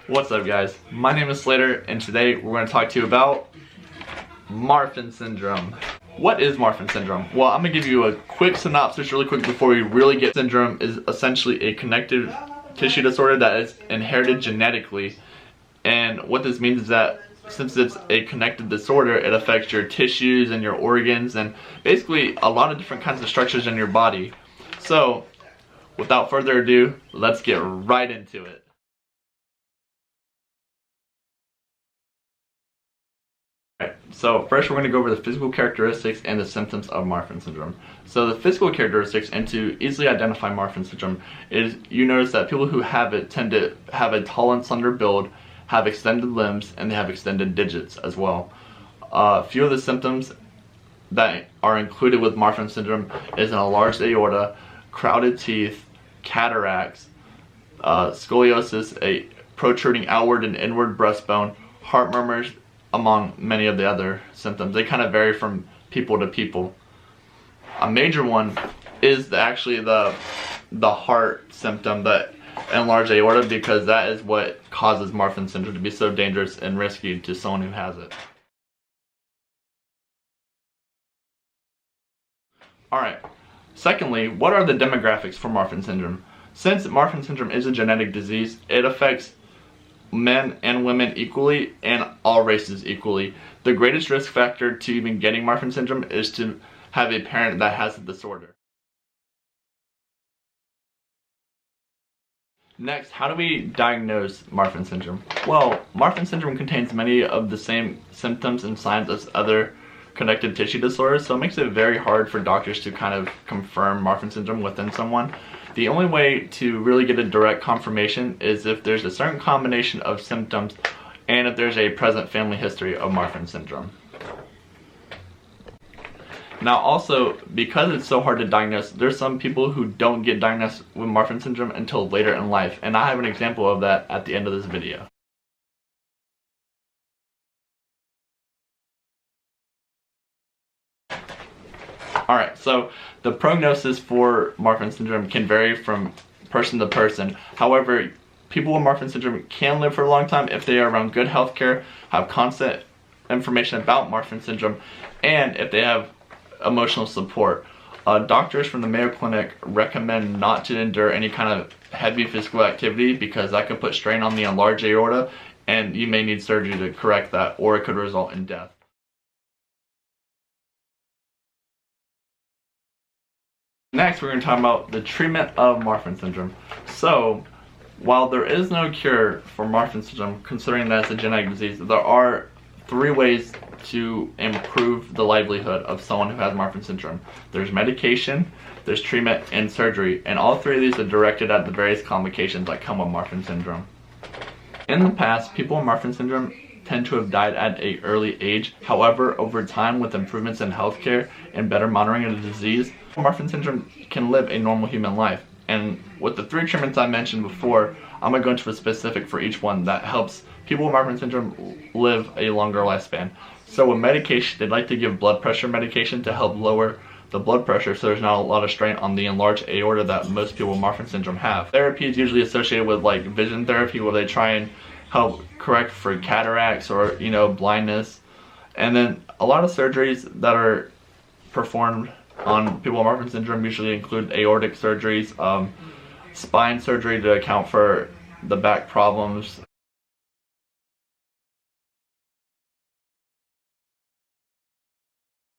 What's up, guys? My name is Slater, and today we're going to talk to you about Marfan Syndrome. What is Marfan Syndrome? Well, I'm going to give you a quick synopsis really quick before we really get. Syndrome is essentially a connective tissue disorder that is inherited genetically, and what this means is that since it's a connected disorder, it affects your tissues and your organs and basically a lot of different kinds of structures in your body. So, without further ado, let's get right into it. So first we're going to go over the physical characteristics and the symptoms of Marfan Syndrome. So the physical characteristics, and to easily identify Marfan Syndrome, is you notice that people who have it tend to have a tall and slender build, have extended limbs, and they have extended digits as well. A few of the symptoms that are included with Marfan Syndrome is an enlarged aorta, crowded teeth, cataracts, scoliosis, a protruding outward and inward breastbone, heart murmurs, among many of the other symptoms. They kind of vary from people to people. A major one is actually the heart symptom, the enlarged aorta, because that is what causes Marfan Syndrome to be so dangerous and risky to someone who has it. Alright, secondly, what are the demographics for Marfan Syndrome? Since Marfan Syndrome is a genetic disease, it affects men and women equally and all races equally. The greatest risk factor to even getting Marfan Syndrome is to have a parent that has the disorder. Next, how do we diagnose Marfan Syndrome? Well, Marfan Syndrome contains many of the same symptoms and signs as other connective tissue disorders, so it makes it very hard for doctors to kind of confirm Marfan Syndrome within someone. The only way to really get a direct confirmation is if there's a certain combination of symptoms and if there's a present family history of Marfan Syndrome. Now also, because it's so hard to diagnose, there's some people who don't get diagnosed with Marfan Syndrome until later in life, and I have an example of that at the end of this video. Alright, so the prognosis for Marfan Syndrome can vary from person to person. However, people with Marfan Syndrome can live for a long time if they are around good health care, have constant information about Marfan Syndrome, and if they have emotional support. Doctors from the Mayo Clinic recommend not to endure any kind of heavy physical activity because that could put strain on the enlarged aorta and you may need surgery to correct that, or it could result in death. Next, we're going to talk about the treatment of Marfan Syndrome. So, while there is no cure for Marfan Syndrome, considering that it's a genetic disease, there are 3 ways to improve the livelihood of someone who has Marfan Syndrome. There's medication, there's treatment, and surgery, and all 3 of these are directed at the various complications that come with Marfan Syndrome. In the past, people with Marfan Syndrome tend to have died at an early age. However, over time, with improvements in healthcare and better monitoring of the disease, Marfan Syndrome can live a normal human life. And with the 3 treatments I mentioned before, I'm going to go into a specific for each one that helps people with Marfan Syndrome live a longer lifespan. So with medication, they'd like to give blood pressure medication to help lower the blood pressure so there's not a lot of strain on the enlarged aorta that most people with Marfan Syndrome have. Therapy is usually associated with like vision therapy, where they try and help correct for cataracts or, blindness. And then a lot of surgeries that are performed on people with Marfan Syndrome usually include aortic surgeries, spine surgery to account for the back problems.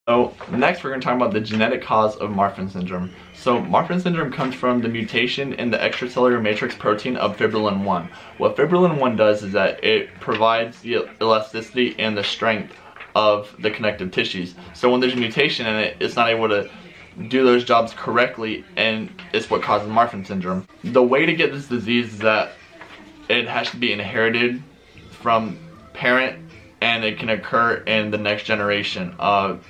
So next we're going to talk about the genetic cause of Marfan Syndrome. So Marfan Syndrome comes from the mutation in the extracellular matrix protein of fibrillin 1. What fibrillin 1 does is that it provides the elasticity and the strength of the connective tissues. So when there's a mutation in it, it's not able to do those jobs correctly, and it's what causes Marfan Syndrome. The way to get this disease is that it has to be inherited from parent, and it can occur in the next generation of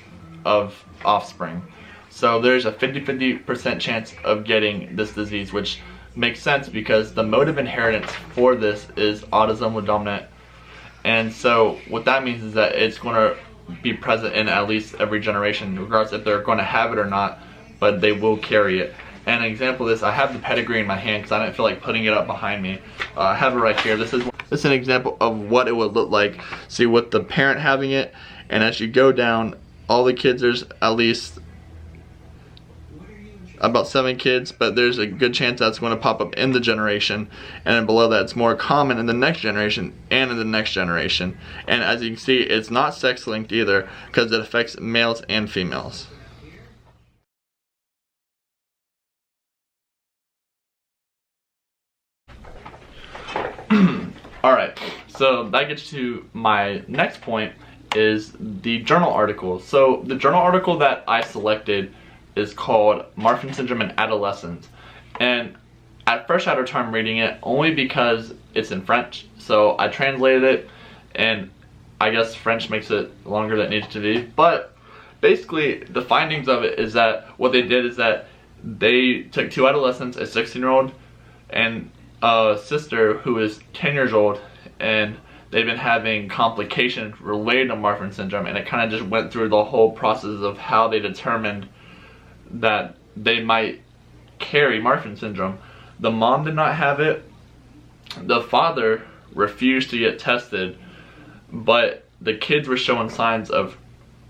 offspring. So there's a 50% chance of getting this disease, which makes sense because the mode of inheritance for this is autosomal dominant. And so what that means is that it's going to be present in at least every generation, regardless if they're going to have it or not, but they will carry it. And an example of this, I have the pedigree in my hand because I didn't feel like putting it up behind me. I have it right here. This is It's an example of what it would look like. See, with the parent having it, and as you go down, all the kids, there's at least about 7 kids, but there's a good chance that's going to pop up in the generation, and then below that it's more common in the next generation and in the next generation. And as you can see, it's not sex linked either, because it affects males and females. Alright, so that gets to my next point, is the journal article. So the journal article that I selected is called Marfan Syndrome in Adolescents. And at first I had a hard time reading it, only because it's in French. So I translated it, and I guess French makes it longer than it needs to be. But basically the findings of it is that what they did is that they took 2 adolescents, a 16-year-old and a sister who is 10 years old, and they've been having complications related to Marfan syndrome, and it kind of just went through the whole process of how they determined that they might carry Marfan syndrome. The mom did not have it. The father refused to get tested, but the kids were showing signs of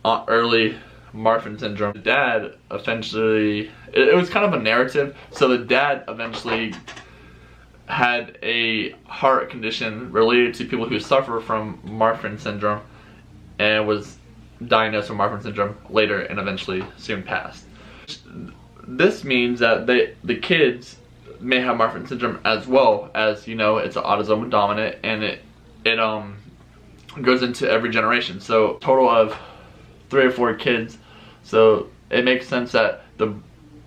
early Marfan syndrome. The dad eventually, it was kind of a narrative, so the dad eventually had a heart condition related to people who suffer from Marfan syndrome, and was diagnosed with Marfan syndrome later and eventually soon passed. This means that the kids may have Marfan syndrome as well, as you know, it's an autosomal dominant, and it goes into every generation. So total of 3 or 4 kids. So it makes sense that the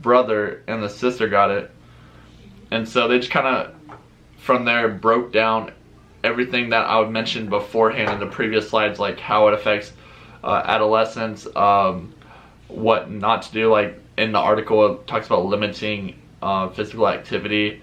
brother and the sister got it, and so they just kind of from there broke down everything that I would mention beforehand in the previous slides, like how it affects adolescents, what not to do. Like in the article, it talks about limiting physical activity,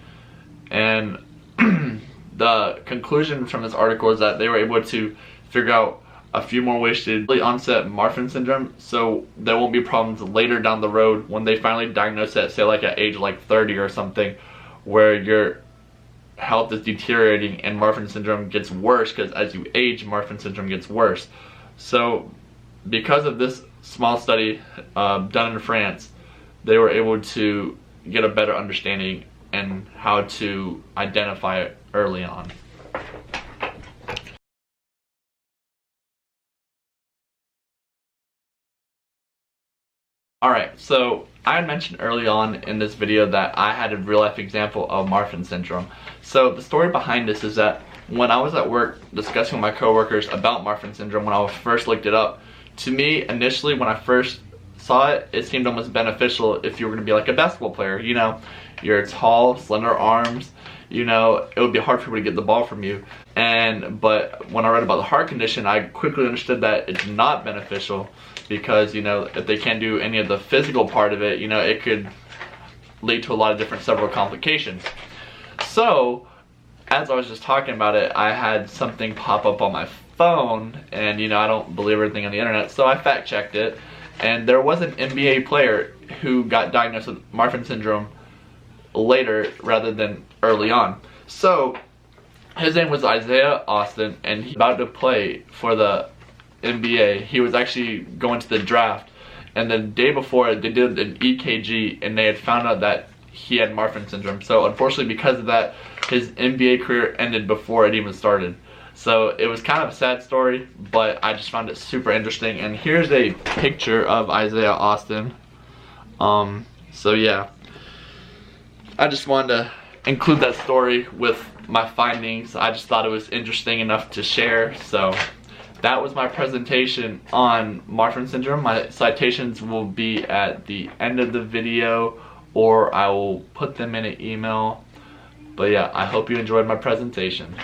and the conclusion from this article is that they were able to figure out a few more ways to early onset Marfan syndrome, so there won't be problems later down the road when they finally diagnose it, say like at age like 30 or something, where your health is deteriorating and Marfan syndrome gets worse, because as you age, Marfan syndrome gets worse. So because of this small study done in France, they were able to get a better understanding and how to identify it early on. Alright, so I had mentioned early on in this video that I had a real life example of Marfan syndrome. So the story behind this is that when I was at work discussing with my coworkers about Marfan syndrome, when I first looked it up, to me initially when I first saw it, it seemed almost beneficial if you were going to be like a basketball player. You know, you're tall, slender arms, you know, it would be hard for people to get the ball from you. But when I read about the heart condition, I quickly understood that it's not beneficial, because, you know, if they can't do any of the physical part of it, you know, it could lead to a lot of different several complications. So as I was just talking about it, I had something pop up on my phone, and you know, I don't believe everything on the internet, so I fact checked it, and there was an NBA player who got diagnosed with Marfan syndrome later rather than early on. So his name was Isaiah Austin, and he's about to play for the NBA. He was actually going to the draft, and the day before they did an EKG, and they had found out that he had Marfan syndrome. So unfortunately, because of that, his NBA career ended before it even started. So it was kind of a sad story, but I just found it super interesting. And here's a picture of Isaiah Austin. So yeah, I just wanted to include that story with my findings. I just thought it was interesting enough to share. So that was my presentation on Marfan syndrome. My citations will be at the end of the video, or I will put them in an email. But yeah, I hope you enjoyed my presentation.